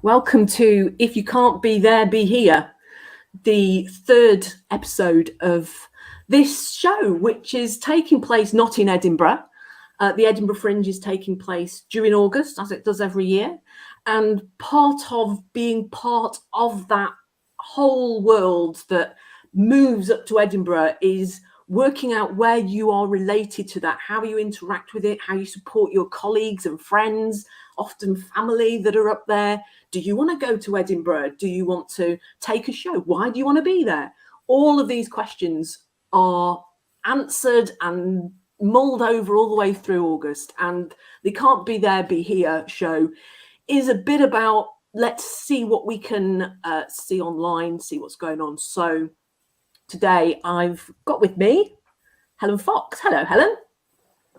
Welcome to If You Can't Be There, Be Here, the third episode of this show, which is taking place not in Edinburgh. The Edinburgh Fringe is taking place during August, as it does every year. And part of being part of that whole world that moves up to Edinburgh is working out where you are related to that, how you interact with it, how you support your colleagues and friends, often family that are up there. Do you want to go to Edinburgh? Do you want to take a show? Why do you want to be there? All of these questions are answered and mulled over all the way through August. And the Can't Be There, Be Here show is a bit about let's see what we can see online, see what's going on. So today I've got with me Helen Fox. Hello, Helen.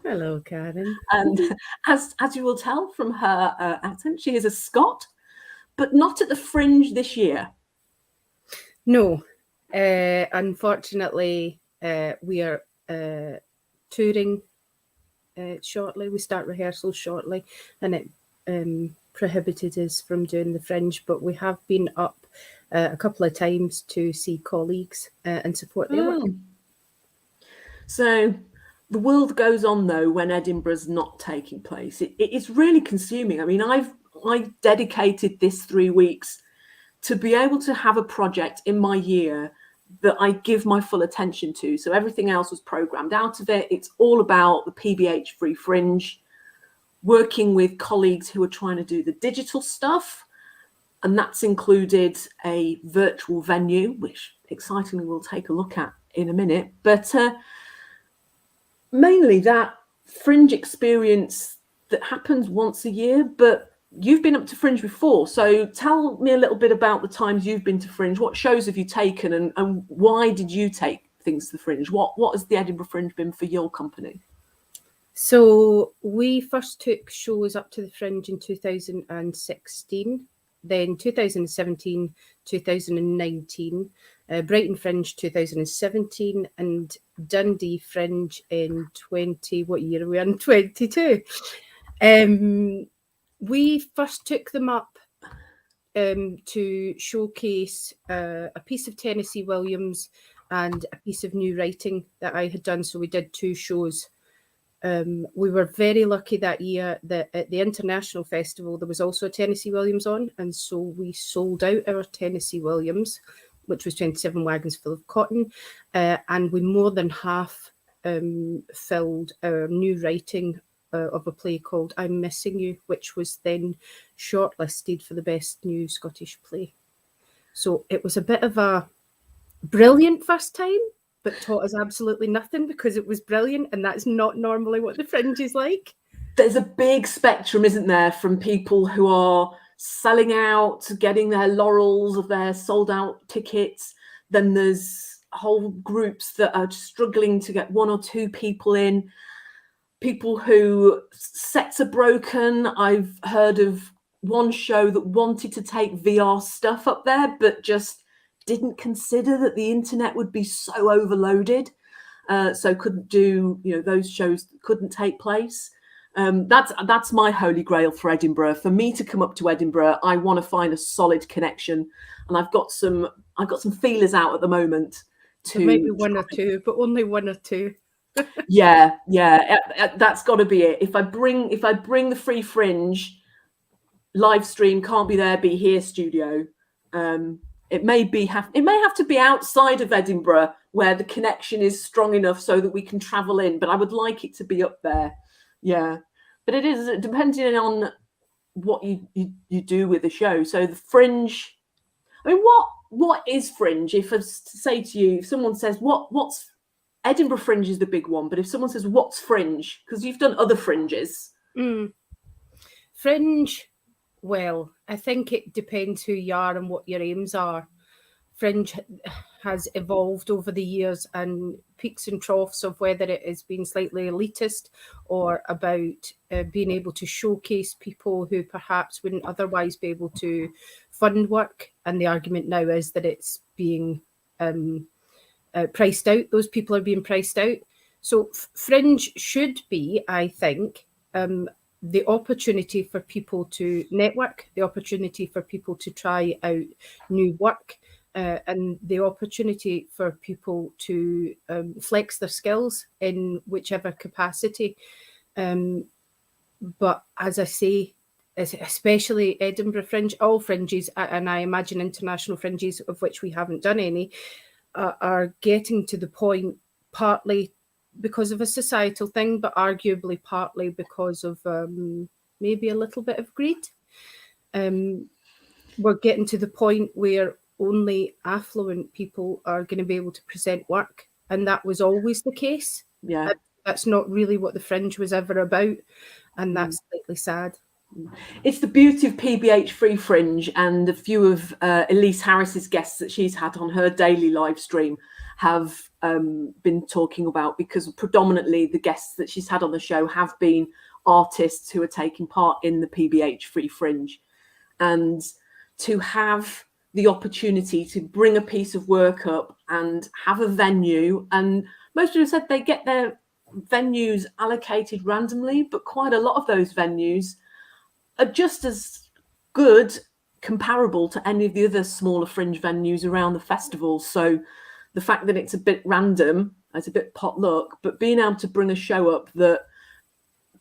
Hello, Karen. And as you will tell from her accent, she is a Scot, but not at the Fringe this year. No, unfortunately, we are touring shortly. We start rehearsals shortly, and it prohibited us from doing the Fringe, but we have been up a couple of times to see colleagues and support their work. So the world goes on, though, when Edinburgh's not taking place. It's really consuming. I mean, I dedicated this 3 weeks to be able to have a project in my year that I give my full attention to. So everything else was programmed out of it. It's all about the PBH Free Fringe, working with colleagues who are trying to do the digital stuff. And that's included a virtual venue, which excitingly we'll take a look at in a minute. But mainly that Fringe experience that happens once a year. But you've been up to Fringe before. So tell me a little bit about the times you've been to Fringe. What shows have you taken and why did you take things to the Fringe? What has the Edinburgh Fringe been for your company? So we first took shows up to the Fringe in 2016, then 2017, 2019, Brighton Fringe 2017, and Dundee Fringe in 20, what year are we in? 22. We first took them up to showcase a piece of Tennessee Williams and a piece of new writing that I had done. So we did 2 shows. We were very lucky that year that at the International Festival, there was also a Tennessee Williams on. And so we sold out our Tennessee Williams, which was 27 wagons full of cotton. And we more than half filled our new writing of a play called I'm Missing You, which was then shortlisted for the best new Scottish play. So it was a bit of a brilliant first time, but taught us absolutely nothing because it was brilliant, and that's not normally what the Fringe is like. There's a big spectrum, isn't there, from people who are selling out, getting their laurels of their sold out tickets. Then there's whole groups that are struggling to get 1 or 2 people in. People who sets are broken. I've heard of one show that wanted to take VR stuff up there, but just didn't consider that the internet would be so overloaded. So couldn't do, those shows couldn't take place. That's my holy grail for Edinburgh. For me to come up to Edinburgh, I want to find a solid connection, and I've got some feelers out at the moment. There might be 1 or 2, but only 1 or 2. Yeah, that's got to be it. If I bring the Free Fringe live stream, Can't Be There, Be Here studio, it may have to be outside of Edinburgh where the connection is strong enough so that we can travel in, but I would like it to be up there. Yeah, but it is depending on what you do with the show. So the Fringe, I mean, what is Fringe? If I say to you, if someone says what's Edinburgh Fringe is the big one, but if someone says what's Fringe, because you've done other Fringes. Fringe, well, I think it depends who you are and what your aims are. Fringe has evolved over the years, and peaks and troughs of whether it has been slightly elitist or about being able to showcase people who perhaps wouldn't otherwise be able to fund work. And the argument now is that it's being priced out. Those people are being priced out. So Fringe should be, I think, the opportunity for people to network, the opportunity for people to try out new work, and the opportunity for people to flex their skills in whichever capacity. But as I say, especially Edinburgh Fringe, all fringes, and I imagine international fringes, of which we haven't done any, are getting to the point, partly because of a societal thing, but arguably partly because of maybe a little bit of greed. We're getting to the point where only affluent people are going to be able to present work, and that was always the case. Yeah. That's not really what the Fringe was ever about, and that's slightly sad. It's the beauty of PBH Free Fringe, and a few of Elise Harris's guests that she's had on her daily live stream have been talking about, because predominantly the guests that she's had on the show have been artists who are taking part in the PBH Free Fringe. And to have the opportunity to bring a piece of work up and have a venue, and most people said they get their venues allocated randomly, but quite a lot of those venues are just as good, comparable to any of the other smaller fringe venues around the festival. So the fact that it's a bit random, it's a bit potluck, but being able to bring a show up that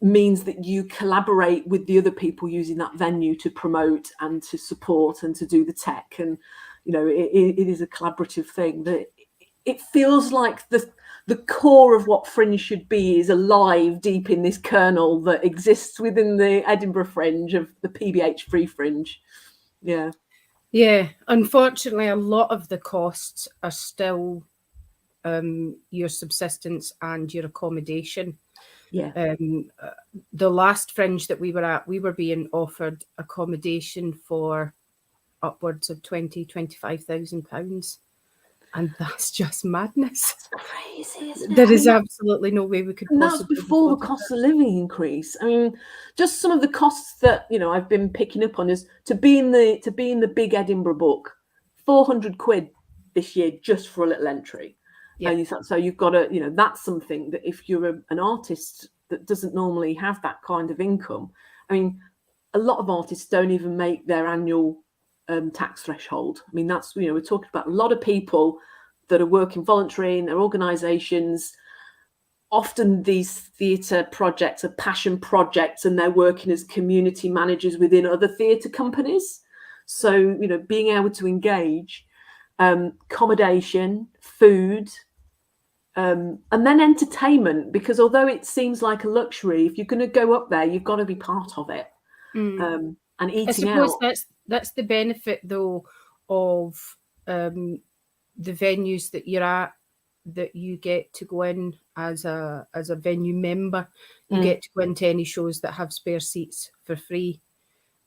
means that you collaborate with the other people using that venue to promote and to support and to do the tech, and it is a collaborative thing. That it feels like the core of what Fringe should be is alive deep in this kernel that exists within the Edinburgh Fringe of the PBH Free Fringe. Yeah. Unfortunately, a lot of the costs are still your subsistence and your accommodation. The last Fringe that we were at, we were being offered accommodation for upwards of £25,000. And that's just madness. It's crazy, isn't it? There is absolutely no way we could possibly. And that's before the cost of living increase. I mean, just some of the costs that I've been picking up on is to be in the big Edinburgh book, £400 this year just for a little entry. Yeah. So you've got to, that's something that if you're an artist that doesn't normally have that kind of income, I mean, a lot of artists don't even make their annual tax threshold. I mean, that's, we're talking about a lot of people that are working voluntary in their organisations. Often these theatre projects are passion projects, and they're working as community managers within other theatre companies. So, being able to engage, accommodation, food, and then entertainment, because although it seems like a luxury, if you're going to go up there, you've got to be part of it. And eating out. I suppose that's the benefit, though, of the venues that you're at, that you get to go in as a venue member. You get to go into any shows that have spare seats for free.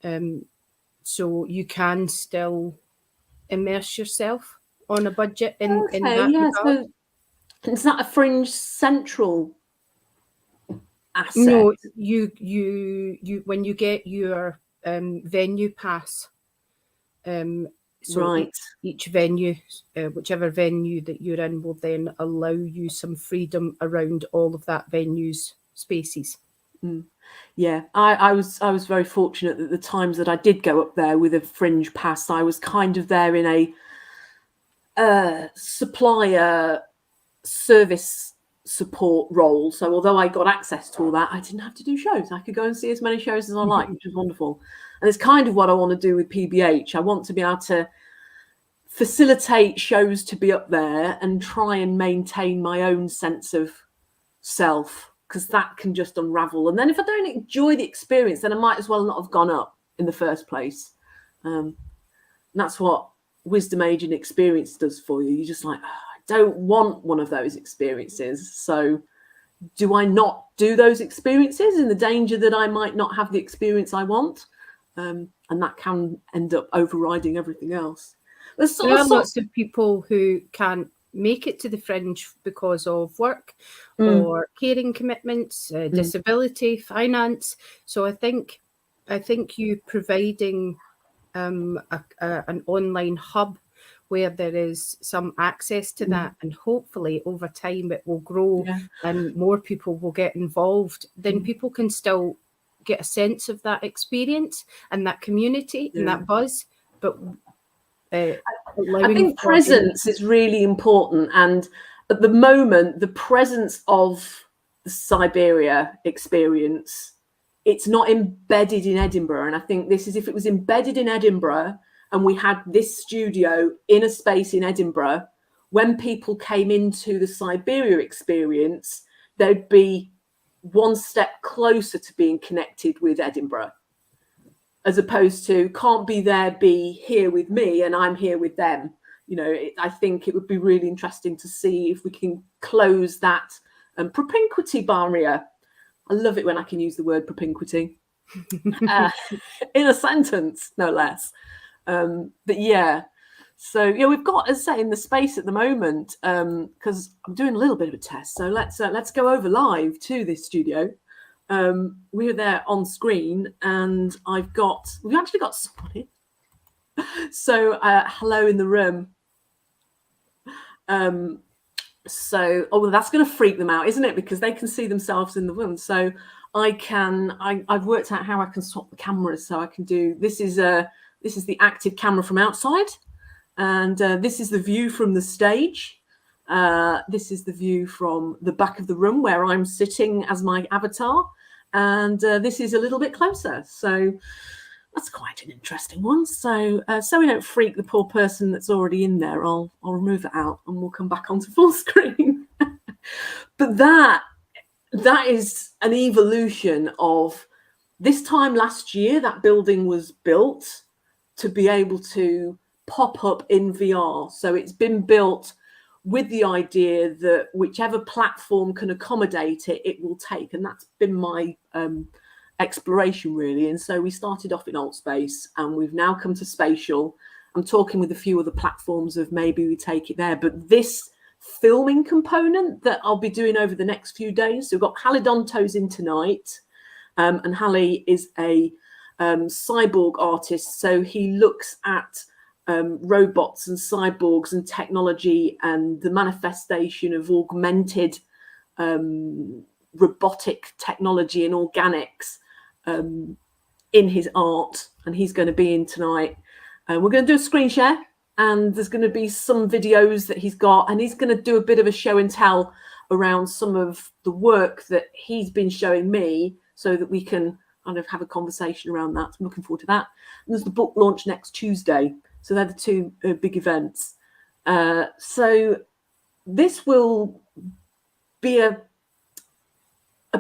So you can still immerse yourself on a budget in that regard. So is that a Fringe Central asset? No, you when you get your venue pass, so right, each venue, whichever venue that you're in, will then allow you some freedom around all of that venue's spaces. Yeah, I was very fortunate that the times that I did go up there with a Fringe pass, I was kind of there in a supplier service support role. So although I got access to all that, I didn't have to do shows. I could go and see as many shows as I like, which was wonderful. And it's kind of what I want to do with PBH. I want to be able to facilitate shows to be up there and try and maintain my own sense of self, because that can just unravel. And then if I don't enjoy the experience, then I might as well not have gone up in the first place. And that's what Wisdom Age and Experience does for you. You're just like, I don't want one of those experiences. So do I not do those experiences in the danger that I might not have the experience I want? And that can end up overriding everything else. There are lots of people who can't make it to the Fringe because of work or caring commitments, disability, finance. So I think you providing an online hub where there is some access to that, and hopefully over time it will grow and more people will get involved, then people can still get a sense of that experience and that community and that buzz, but I think presence is really important. And at the moment, the presence of the Siberia experience, it's not embedded in Edinburgh. And I think this is, if it was embedded in Edinburgh and we had this studio in a space in Edinburgh, when people came into the Siberia experience, they'd be one step closer to being connected with Edinburgh, as opposed to can't be there, be here with me, and I'm here with them. You know, I think it would be really interesting to see if we can close that propinquity barrier. I love it when I can use the word propinquity in a sentence, no less. But yeah, so yeah, we've got, as I say, in the space at the moment, because I'm doing a little bit of a test. So let's go over live to this studio. We're there on screen, and we've actually got somebody. So hello in the room. So that's going to freak them out, isn't it? Because they can see themselves in the room. So I've worked out how I can swap the cameras, so I can do this is the active camera from outside, and this is the view from the stage. This is the view from the back of the room where I'm sitting as my avatar, and this is a little bit closer. So that's quite an interesting one. So so we don't freak the poor person that's already in there, I'll remove it out and we'll come back onto full screen. But that is an evolution of this time last year. That building was built to be able to pop up in VR. So it's been built with the idea that whichever platform can accommodate it, it will take. And that's been my exploration, really. And so we started off in Alt Space, and we've now come to Spatial. I'm talking with a few other platforms of maybe we take it there. But this filming component that I'll be doing over the next few days. So we've got Halidonto's in tonight, and Hallie is a cyborg artist. So he looks at robots and cyborgs and technology and the manifestation of augmented robotic technology and organics in his art, and he's going to be in tonight. We're going to do a screen share, and there's going to be some videos that he's got, and he's going to do a bit of a show and tell around some of the work that he's been showing me, so that we can kind of have a conversation around that. I'm looking forward to that. And there's the book launch next Tuesday, so they're the two big events. So this will be a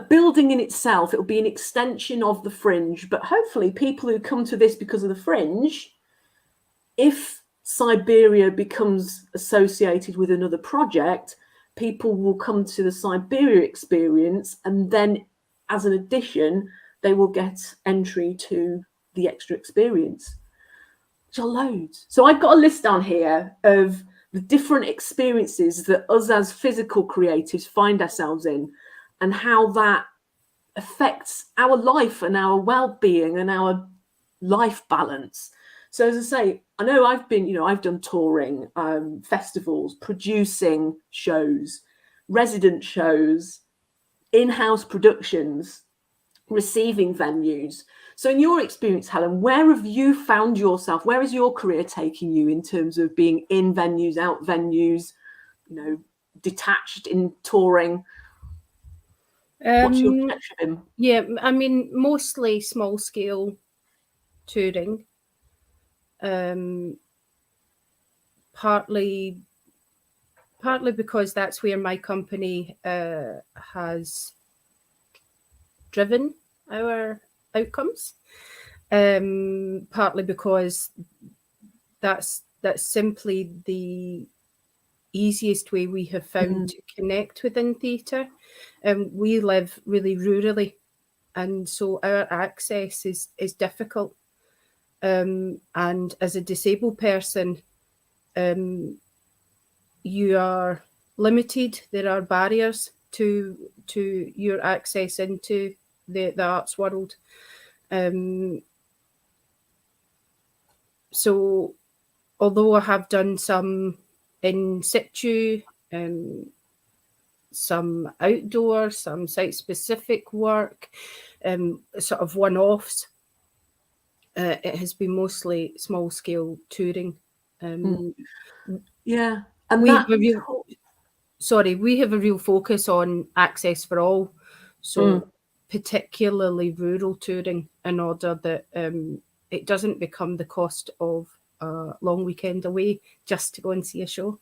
building in itself. It'll be an extension of the Fringe, but hopefully people who come to this because of the Fringe, if Siberia becomes associated with another project, people will come to the Siberia experience, and then as an addition, they will get entry to the extra experience, which are loads. So I've got a list down here of the different experiences that us as physical creatives find ourselves in, and how that affects our life and our well-being and our life balance. So as I say, I know I've done touring, festivals, producing shows, resident shows, in-house productions, receiving venues. So in your experience, Helen, where have you found yourself? Where is your career taking you in terms of being in venues, out venues, detached in touring? What's your connection been? Yeah, I mean, mostly small scale touring. Partly because that's where my company has driven our outcomes. Partly because that's simply the easiest way we have found to connect within theatre. We live really rurally, and so our access is difficult. And as a disabled person, you are limited. There are barriers to your access into the arts world. So although I have done some in situ some outdoor, some site-specific work, sort of one-offs. It has been mostly small-scale touring. Yeah, and we have a real focus on access for all, so particularly rural touring, in order that it doesn't become the cost of a long weekend away just to go and see a show.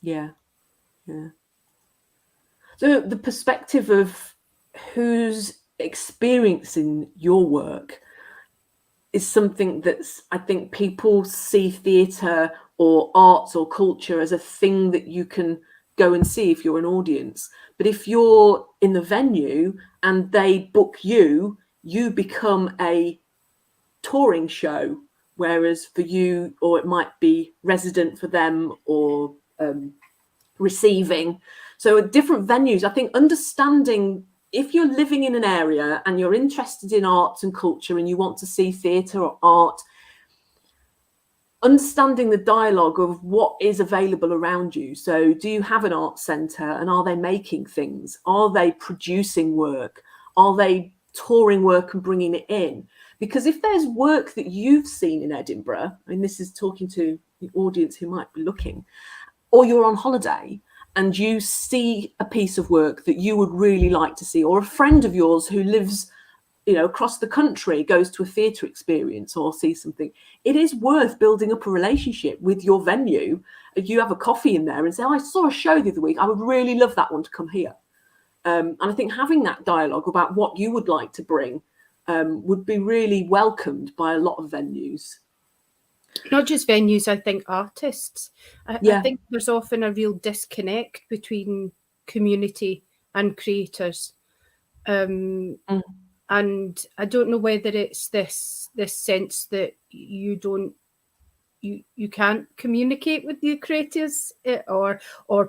Yeah. So the perspective of who's experiencing your work is something that's, I think people see theatre or arts or culture as a thing that you can go and see if you're an audience. But if you're in the venue and they book you, you become a touring show. Whereas for you, or it might be resident for them, or receiving. So at different venues, I think understanding, if you're living in an area and you're interested in arts and culture and you want to see theatre or art, understanding the dialogue of what is available around you. So do you have an art centre, and are they making things? Are they producing work? Are they touring work and bringing it in? Because if there's work that you've seen in Edinburgh, and this is talking to the audience who might be looking, or you're on holiday and you see a piece of work that you would really like to see, or a friend of yours who lives, across the country goes to a theatre experience or see something, it is worth building up a relationship with your venue. You have a coffee in there and say, I saw a show the other week, I would really love that one to come here. And I think having that dialogue about what you would like to bring would be really welcomed by a lot of venues. Not just venues, I think artists. I think there's often a real disconnect between community and creators. And I don't know whether it's this sense that you can't communicate with the creators or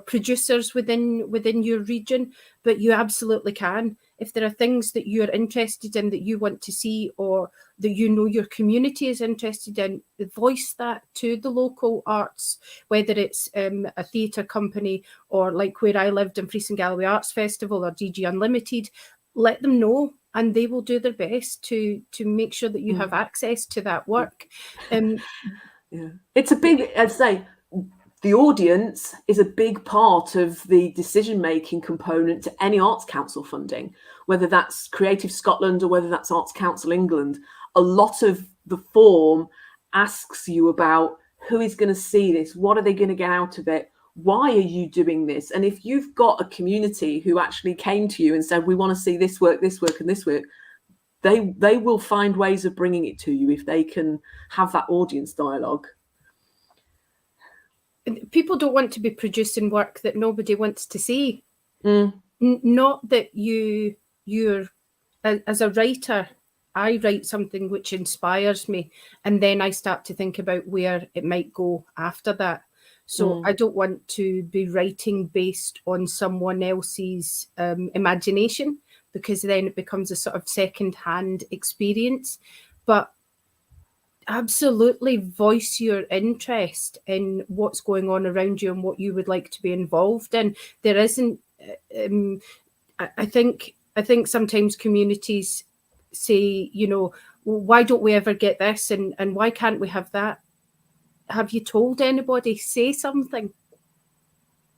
producers within your region, but you absolutely can. If there are things that you're interested in that you want to see, or that your community is interested in, voice that to the local arts, whether it's a theatre company, or like where I lived in Fries and Galloway Arts Festival or DG Unlimited. Let them know, and they will do their best to make sure that you have access to that work. It's a big, I'd say, the audience is a big part of the decision-making component to any Arts Council funding, whether that's Creative Scotland or whether that's Arts Council England. A lot of the form asks you about who is going to see this, what are they going to get out of it, why are you doing this? And if you've got a community who actually came to you and said, we want to see this work, and this work, they will find ways of bringing it to you if they can have that audience dialogue. People don't want to be producing work that nobody wants to see. Not that you're as a writer, I write something which inspires me, and then I start to think about where it might go after that. So I don't want to be writing based on someone else's imagination, because then it becomes a sort of second-hand experience. But absolutely voice your interest in what's going on around you and what you would like to be involved in. There isn't, I think sometimes communities say, why don't we ever get this, and why can't we have that? Have you told anybody? Say something.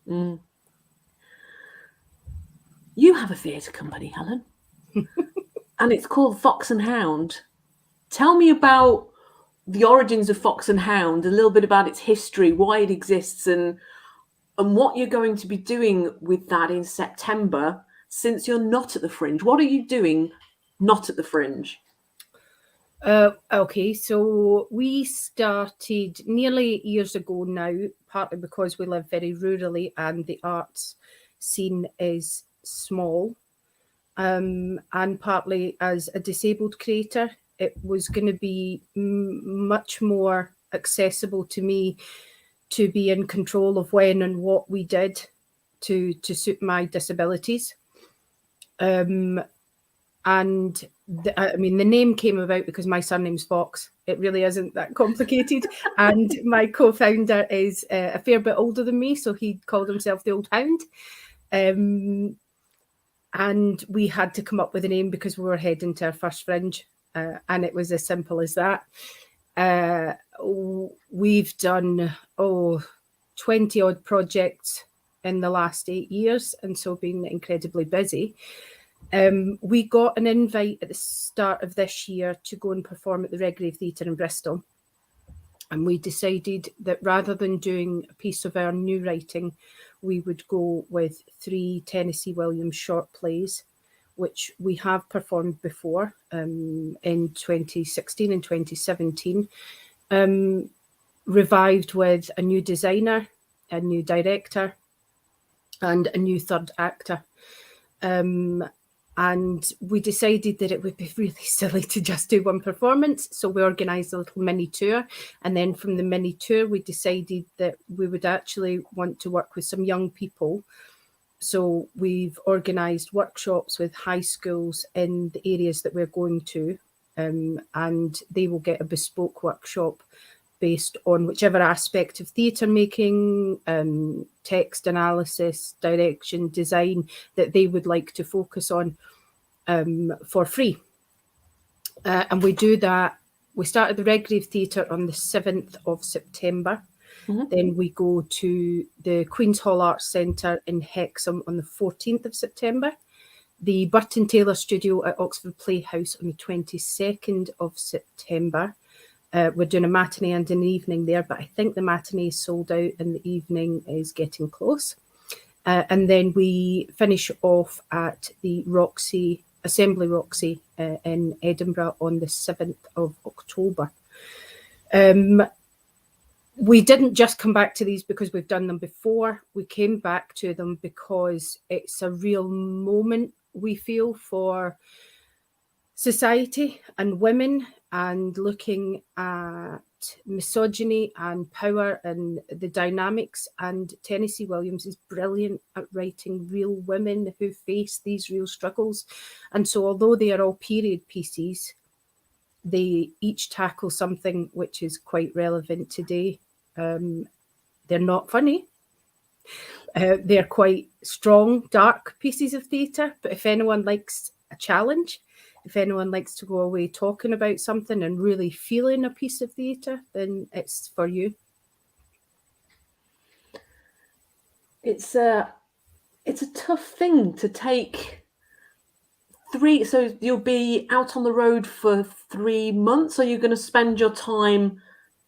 You have a theatre company, Helen, and it's called Fox and Hound. Tell me about the origins of Fox and Hound, a little bit about its history, why it exists, and what you're going to be doing with that in September, since you're not at the Fringe. What are you doing not at the Fringe? Okay, so we started nearly 8 years ago now, partly because we live very rurally and the arts scene is small, and partly as a disabled creator. It was going to be much more accessible to me to be in control of when and what we did to suit my disabilities. And the name came about because my surname's Fox. It really isn't that complicated. And my co-founder is a fair bit older than me, so he called himself the Old Hound. And we had to come up with a name because we were heading to our first Fringe, and it was as simple as that. We've done 20 odd projects in the last 8 years, and so been incredibly busy. We got an invite at the start of this year to go and perform at the Redgrave Theatre in Bristol, and we decided that rather than doing a piece of our new writing, we would go with 3 Tennessee Williams short plays, which we have performed before in 2016 and 2017, revived with a new designer, a new director, and a new third actor. And we decided that it would be really silly to just do one performance. So we organised a little mini tour. And then from the mini tour, we decided that we would actually want to work with some young people. So we've organised workshops with high schools in the areas that we're going to. And they will get a bespoke workshop based on whichever aspect of theatre making, text analysis, direction, design that they would like to focus on for free. And we do that. We start at the Redgrave Theatre on the 7th of September. Mm-hmm. Then we go to the Queen's Hall Arts Centre in Hexham on the 14th of September. The Burton Taylor Studio at Oxford Playhouse on the 22nd of September. We're doing a matinee and an evening there, but I think the matinee is sold out and the evening is getting close. And then we finish off at the Assembly Roxy in Edinburgh on the 7th of October. We didn't just come back to these because we've done them before. We came back to them because it's a real moment, we feel, for society and women, and looking at misogyny and power and the dynamics. And Tennessee Williams is brilliant at writing real women who face these real struggles. And so although they are all period pieces, they each tackle something which is quite relevant today. They're not funny. They're quite strong, dark pieces of theatre. But if anyone likes a challenge, if anyone likes to go away talking about something and really feeling a piece of theatre, then it's for you. It's a tough thing to take 3. So you'll be out on the road for 3 months. Are you going to spend your time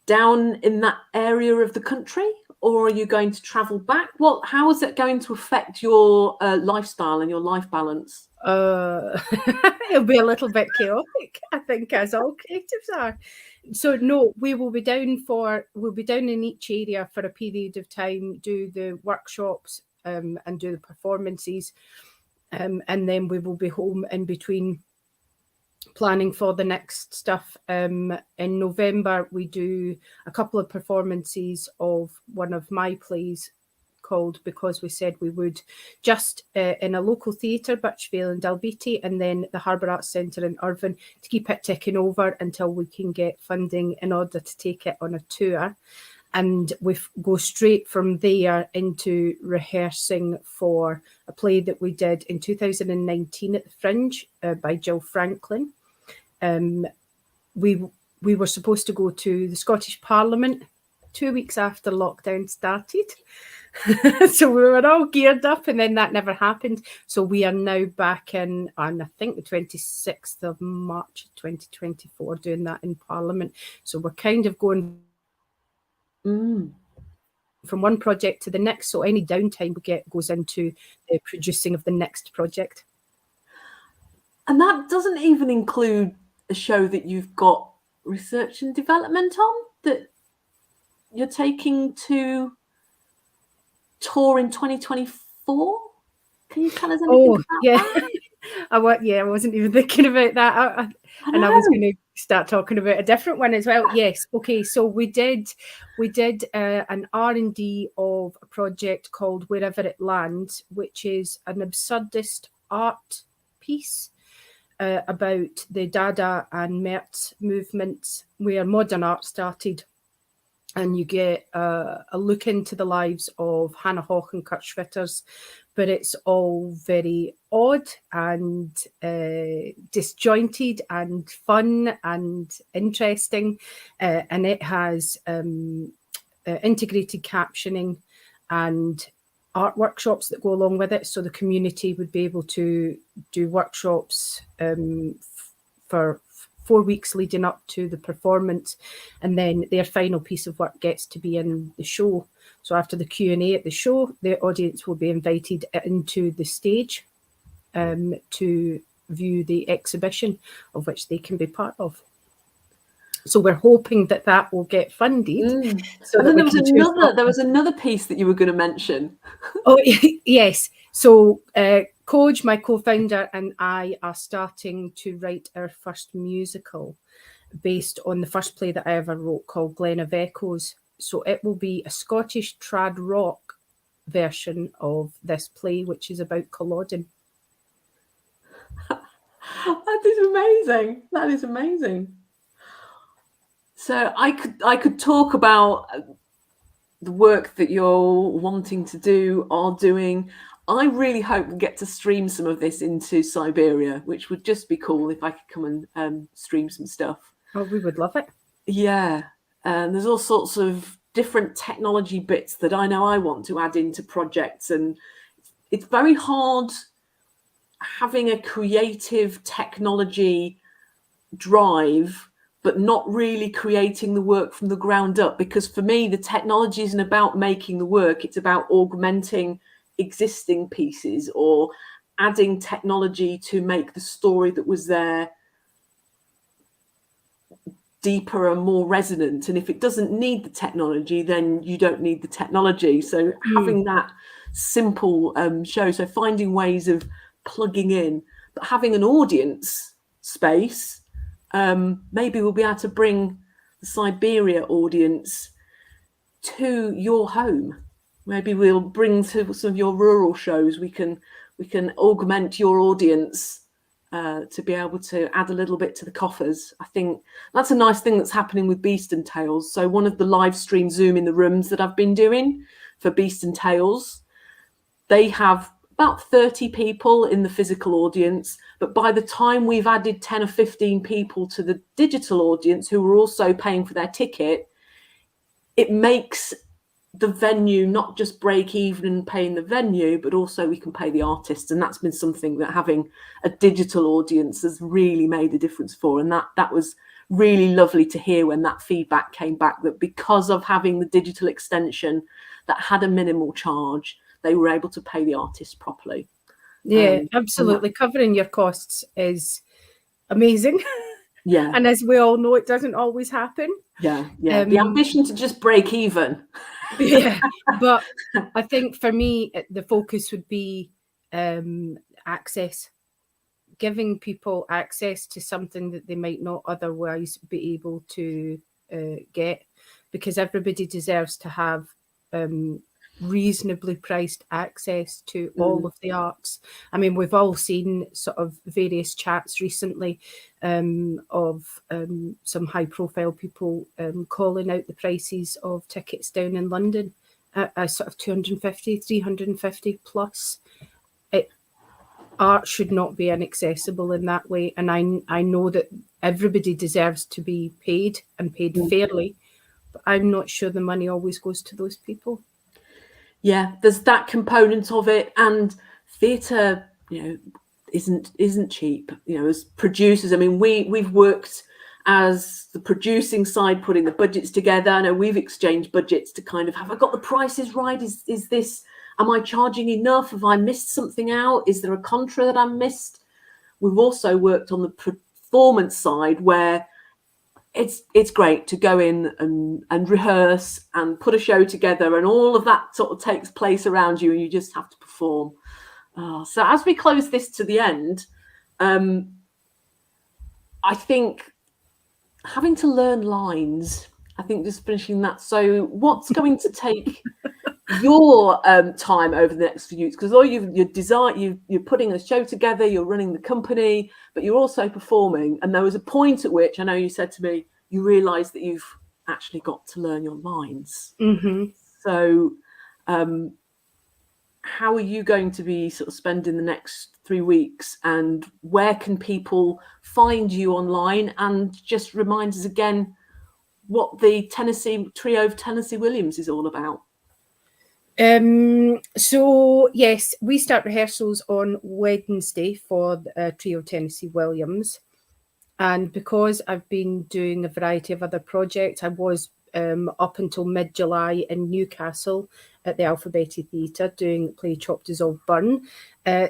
down in that area of the country, or are you going to travel back? How is it going to affect your lifestyle and your life balance? It'll be a little bit chaotic, I think, as all creatives are. So no, we'll be down in each area for a period of time, do the workshops and do the performances, and then we will be home in between, planning for the next stuff. In November, we do a couple of performances of one of my plays called Because We Said We Would, just in a local theatre, Birchvale and Dalbeattie, and then the Harbour Arts Centre in Irvine, to keep it ticking over until we can get funding in order to take it on a tour. And we go straight from there into rehearsing for a play that we did in 2019 at the Fringe by Jill Franklin. We were supposed to go to the Scottish Parliament 2 weeks after lockdown started. So we were all geared up, and then that never happened. So we are now back on, I think, the 26th of March 2024, doing that in Parliament. So we're kind of going from one project to the next. So any downtime we get goes into the producing of the next project. And that doesn't even include a show that you've got research and development on, that you're taking to tour in 2024. Can you tell us anything about that? I wasn't even thinking about that. And I was going to start talking about a different one as well. Yes. Okay. So we did an R&D of a project called Wherever It Lands, which is an absurdist art piece about the Dada and Mertz movements, where modern art started and you get a look into the lives of Hannah Hawk and Kurt Schwitters, but it's all very odd and disjointed and fun and interesting, and it has integrated captioning and art workshops that go along with it, so the community would be able to do workshops for 4 weeks leading up to the performance, and then their final piece of work gets to be in the show. So after the Q&A at the show, the audience will be invited into the stage to view the exhibition, of which they can be part of. So we're hoping that that will get funded. So and then there was another piece that you were going to mention. Oh, yes. So Koj, my co-founder, and I are starting to write our first musical based on the first play that I ever wrote called Glen of Echoes. So it will be a Scottish trad rock version of this play, which is about Culloden. That is amazing. That is amazing. So I could talk about the work that you're wanting to do, are doing. I really hope we get to stream some of this into Siberia, which would just be cool if I could come and stream some stuff. Oh, we would love it. Yeah. And there's all sorts of different technology bits that I know I want to add into projects. And it's very hard having a creative technology drive but not really creating the work from the ground up, because for me the technology isn't about making the work, it's about augmenting existing pieces or adding technology to make the story that was there deeper and more resonant. And if it doesn't need the technology, then you don't need the technology. So having that simple show, so finding ways of plugging in, but having an audience space, maybe we'll be able to bring the Siberia audience to your home. Maybe we'll bring to some of your rural shows. We can augment your audience to be able to add a little bit to the coffers. I think that's a nice thing that's happening with Beast and Tales. So one of the live stream Zoom in the rooms that I've been doing for Beast and Tales, they have about 30 people in the physical audience, but by the time we've added 10 or 15 people to the digital audience who are also paying for their ticket, it makes the venue not just break even and paying the venue, but also we can pay the artists. And that's been something that having a digital audience has really made a difference for. And that was really lovely to hear when that feedback came back, that because of having the digital extension that had a minimal charge, they were able to pay the artists properly. Yeah, absolutely. Covering your costs is amazing. Yeah. And as we all know, it doesn't always happen. Yeah. The ambition to just break even. Yeah. But I think for me, the focus would be access, giving people access to something that they might not otherwise be able to get, because everybody deserves to have reasonably priced access to all of the arts. I mean, we've all seen sort of various chats recently of some high profile people calling out the prices of tickets down in London at sort of 250, 350 plus. Art should not be inaccessible in that way. And I know that everybody deserves to be paid and paid fairly, but I'm not sure the money always goes to those people. Yeah, there's that component of it, and theatre, isn't cheap. As producers, I mean, we've worked as the producing side, putting the budgets together. I know we've exchanged budgets to kind of, have I got the prices right? Is this, am I charging enough? Have I missed something out? Is there a contra that I missed? We've also worked on the performance side, where it's great to go in and rehearse and put a show together, and all of that sort of takes place around you, and you just have to perform. So as we close this to the end, I think having to learn lines, I think just finishing that. So what's going to take your time over the next few years? Because you're putting a show together, you're running the company, but you're also performing. And there was a point at which, I know you said to me, you realised that you've actually got to learn your lines. Mm-hmm. So how are you going to be sort of spending the next 3 weeks, and where can people find you online? And just remind us again what the trio of Tennessee Williams is all about. So yes, we start rehearsals on Wednesday for the trio of Tennessee Williams, and because I've been doing a variety of other projects, I was up until mid-July in Newcastle at the Alphabeti Theatre doing play Chop Dissolve Burn.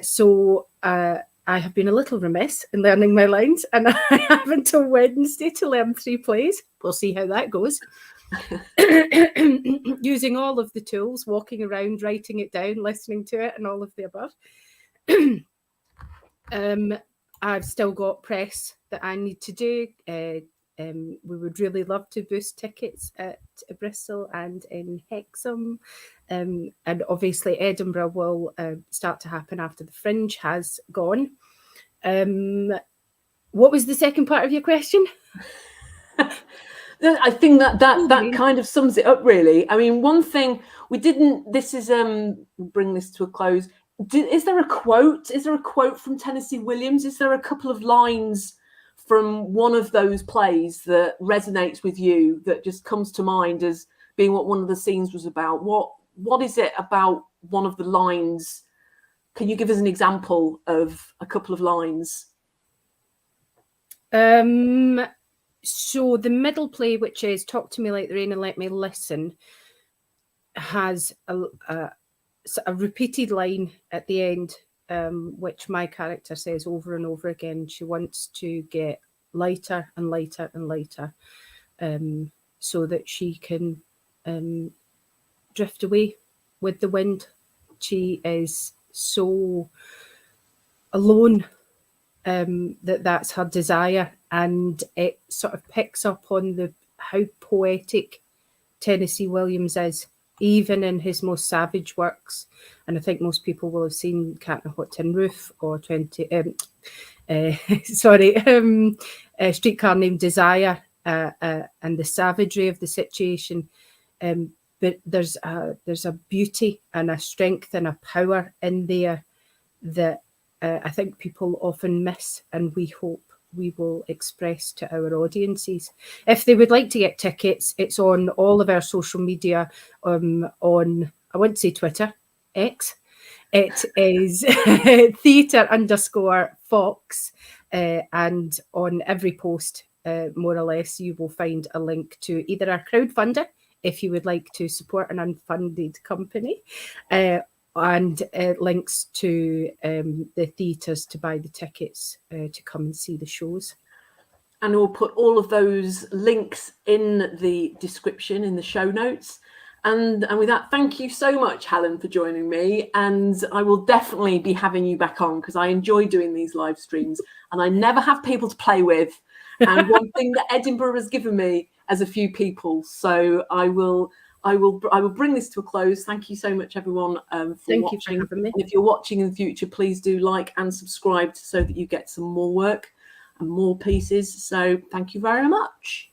So I have been a little remiss in learning my lines, and I have until Wednesday to learn 3 plays. We'll see how that goes. Using all of the tools, walking around, writing it down, listening to it, and all of the above. I've still got press that I need to do. We would really love to boost tickets at Bristol and in Hexham. And obviously Edinburgh will start to happen after the Fringe has gone. What was the second part of your question? I think that kind of sums it up, really. I mean, one thing we didn't, this is, bring this to a close. Is there a quote? Is there a quote from Tennessee Williams? Is there a couple of lines from one of those plays that resonates with you, that just comes to mind as being what one of the scenes was about? What is it about one of the lines? Can you give us an example of a couple of lines? So the middle play, which is Talk to Me Like the Rain and Let Me Listen, has a repeated line at the end, which my character says over and over again. She wants to get lighter and lighter and lighter, so that she can drift away with the wind. She is so alone, that's her desire, and it sort of picks up on how poetic Tennessee Williams is, even in his most savage works. And I think most people will have seen Cat in a Hot Tin Roof or Streetcar Named Desire, and the savagery of the situation. But there's a beauty and a strength and a power in there that I think people often miss, and we hope we will express to our audiences. If they would like to get tickets, it's on all of our social media, on, I wouldn't say Twitter, X. It is theatre_Fox, and on every post, more or less, you will find a link to either our crowdfunder, if you would like to support an unfunded company, and links to the theatres to buy the tickets to come and see the shows. And we'll put all of those links in the description, in the show notes. And with that, thank you so much, Helen, for joining me. And I will definitely be having you back on, because I enjoy doing these live streams and I never have people to play with. And one thing that Edinburgh has given me is a few people. So I will bring this to a close. Thank you so much, everyone, for Thank watching. you for having me. And if you're watching in the future, please do like and subscribe so that you get some more work and more pieces. So thank you very much.